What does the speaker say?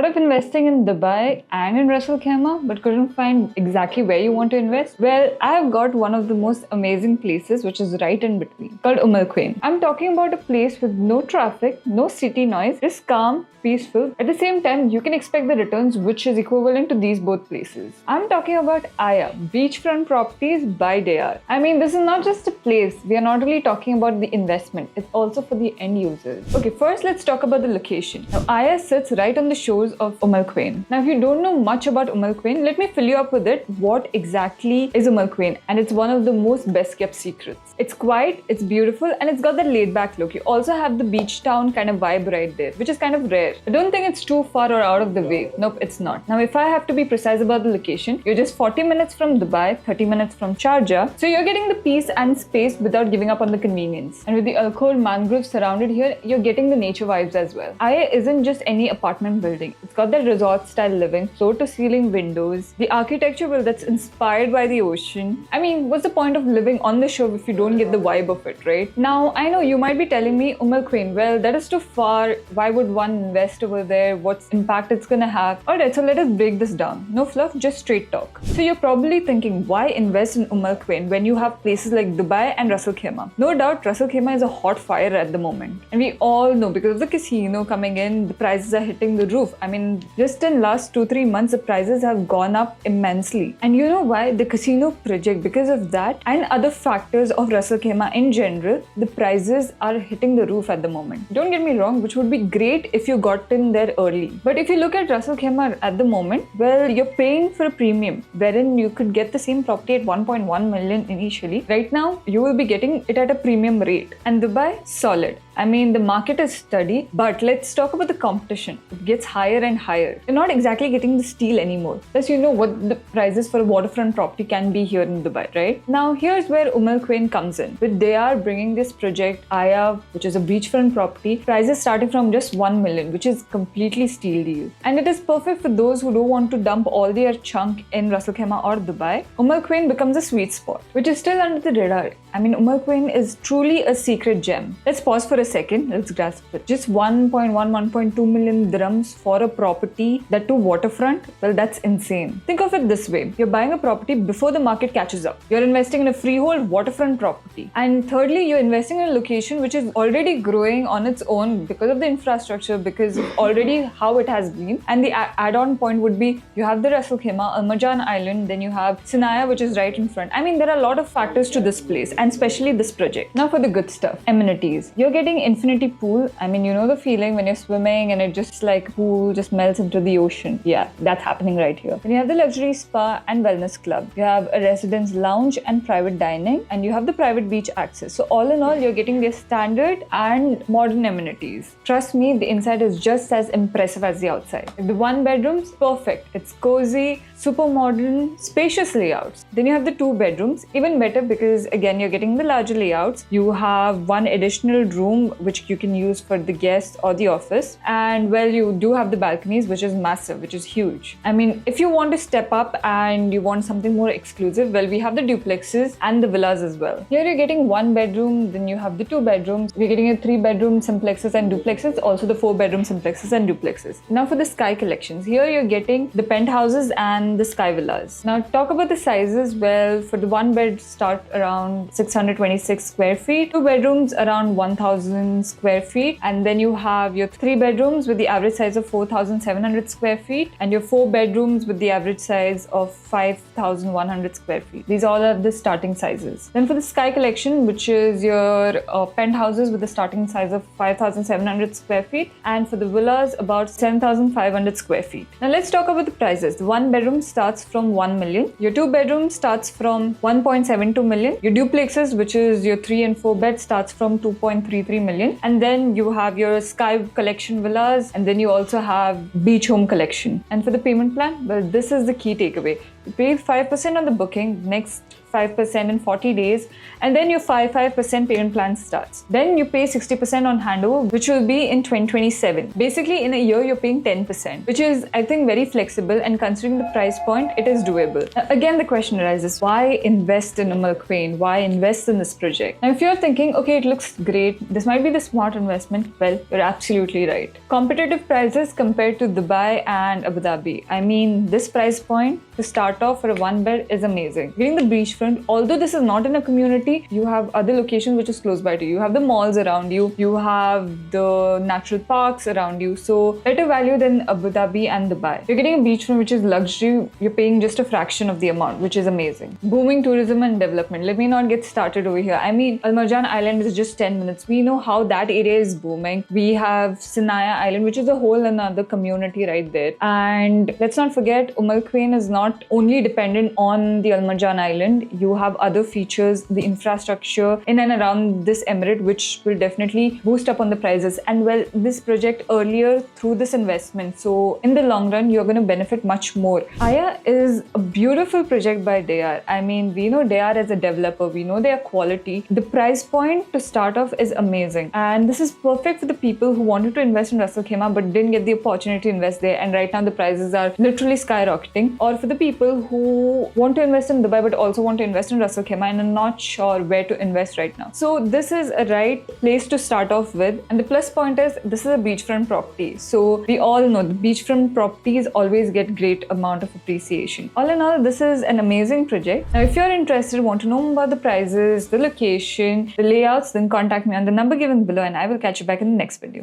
Thought of investing in Dubai and in Ras Al Khaimah, but couldn't find exactly where you want to invest? Well, I have got one of the most amazing places which is right in between, called Al Quwain. I'm talking about a place with no traffic, no city noise, just calm, peaceful. At the same time, you can expect the returns which is equivalent to these both places. I'm talking about Aya, beachfront properties by Dayar. I mean, this is not just a place. We are not only talking about the investment, it's also for the end users. Okay, first let's talk about the location. Now, Aya sits right on the shores of Al Quwain. Now, if you don't know much about Al Quwain, let me fill you up with it. What exactly is Al Quwain? And it's one of the most best kept secrets. It's quiet, it's beautiful, and it's got that laid back look. You also have the beach town kind of vibe right there, which is kind of rare. I don't think it's too far or out of the way. Nope, it's not. Now, if I have to be precise about the location, you're just 40 minutes from Dubai, 30 minutes from Sharjah. So you're getting the peace and space without giving up on the convenience. And with the Al Khor mangroves surrounded here, you're getting the nature vibes as well. Aya isn't just any apartment building. It's got that resort style living, floor to ceiling windows, the architecture, well, that's inspired by the ocean. I mean, what's the point of living on the shore if you don't get the vibe of it, right? Now, I know you might be telling me, Al Quwain, well, that is too far. Why would one invest over there? What's impact it's gonna have? Alright, so let us break this down. No fluff, just straight talk. So you're probably thinking, why invest in Al Quwain when you have places like Dubai and Ras Al Khaimah? No doubt, Ras Al Khaimah is a hot fire at the moment. And we all know because of the casino coming in, the prices are hitting the roof. I mean, just in last 2-3 months, the prices have gone up immensely. And you know why? The casino project, because of that and other factors of Ras Al Khaimah in general, the prices are hitting the roof at the moment. Don't get me wrong, which would be great if you got in there early. But if you look at Ras Al Khaimah at the moment, well, you're paying for a premium, wherein you could get the same property at 1.1 million initially. Right now, you will be getting it at a premium rate. And Dubai, solid. I mean, the market is steady, but let's talk about the competition. It gets higher and higher. You're not exactly getting the steal anymore. Plus, you know what the prices for a waterfront property can be here in Dubai, right? Now, here's where Al Quwain comes in. With they are bringing this project, Aya, which is a beachfront property, prices starting from just 1 million, which is completely steal deal. And it is perfect for those who don't want to dump all their chunk in Ras Al Khaimah or Dubai. Al Quwain becomes a sweet spot, which is still under the radar. I mean, Al Quwain is truly a secret gem. Let's pause for a second. Let's grasp it. Just 1.2 million dirhams for a property, that too waterfront. Well, that's insane. Think of it this way. You're buying a property before the market catches up. You're investing in a freehold waterfront property. And thirdly, you're investing in a location which is already growing on its own because of the infrastructure, because of already how it has been. And the add-on point would be you have the Ras Al Khaimah, Al Marjan Island, then you have Sinaya, which is right in front. I mean, there are a lot of factors to this place, and especially this project. Now for the good stuff. Amenities. You're getting infinity pool. I mean, you know the feeling when you're swimming and it just like pool just melts into the ocean. Yeah, that's happening right here. Then you have the luxury spa and wellness club. You have a residence lounge and private dining, and you have the private beach access. So all in all, you're getting their standard and modern amenities. Trust me, the inside is just as impressive as the outside. The one bedrooms, perfect. It's cozy, super modern, spacious layouts. Then you have the 2 bedrooms, even better because again, you're getting the larger layouts. You have one additional room which you can use for the guests or the office. And well, you do have the balconies, which is massive, which is huge. I mean, if you want to step up and you want something more exclusive, well, we have the duplexes and the villas as well. Here you're getting 1 bedroom, then you have the 2 bedrooms. We're getting a 3-bedroom simplexes and duplexes, also the 4-bedroom simplexes and duplexes. Now for the sky collections. Here you're getting the penthouses and the sky villas. Now talk about the sizes. Well, for the 1 bed start around 626 square feet, 2 bedrooms around 1000 square feet, and then you have your 3 bedrooms with the average size of 4700 square feet, and your 4 bedrooms with the average size of 5100 square feet. These all are the starting sizes. Then for the sky collection, which is your penthouses with the starting size of 5700 square feet, and for the villas about 7500 square feet. Now let's talk about the prices. The 1 bedroom starts from 1 million. Your 2 bedroom starts from 1.72 million. Your duplexes, which is your 3 and 4 bed, starts from 2.33 million. And then you have your sky collection villas, and then you also have beach home collection. And for the payment plan, well, this is the key takeaway. You pay 5% on the booking, next 5% in 40 days, and then your 5% payment plan starts. Then you pay 60% on handover, which will be in 2027. Basically, in a year, you're paying 10%, which is, I think, very flexible, and considering the price point, it is doable. Again, the question arises, why invest in Umm Al Quwain? Why invest in this project? Now, if you're thinking, okay, it looks great, this might be the smart investment, well, you're absolutely right. Competitive prices compared to Dubai and Abu Dhabi. I mean, this price point to start off for a one bed is amazing. Getting the beachfront, although this is not in a community, you have other locations which is close by to you. You have the malls around you, you have the natural parks around you. So better value than Abu Dhabi and Dubai. You're getting a beachfront which is luxury, you're paying just a fraction of the amount, which is amazing. Booming tourism and development. Let me not get started over here. I mean, Al Marjan Island is just 10 minutes. We know how that area is booming. We have Sinaya Island, which is a whole another community right there. And let's not forget, Al Quwain is not only dependent on the Al Marjan Island. You have other features, the infrastructure in and around this emirate, which will definitely boost up on the prices. And well, this project earlier through this investment. So in the long run, you're going to benefit much more. Aya is a beautiful project by Deyar. I mean, we know Deyar as a developer. We know their quality. The price point to start off is amazing. And this is perfect for the people who wanted to invest in Ras Al Khaimah but didn't get the opportunity to invest there. And right now the prices are literally skyrocketing. Or for the people who want to invest in Dubai but also want to invest in Ras Al Khaimah and are not sure where to invest right now. So this is a right place to start off with. And the plus point is this is a beachfront property. So we all know the beachfront properties always get great amount of appreciation. All in all, this is an amazing project. Now, if you're interested, want to know more about the prices, the location, the layouts, then contact me on the number given below and I will catch you back in the next video.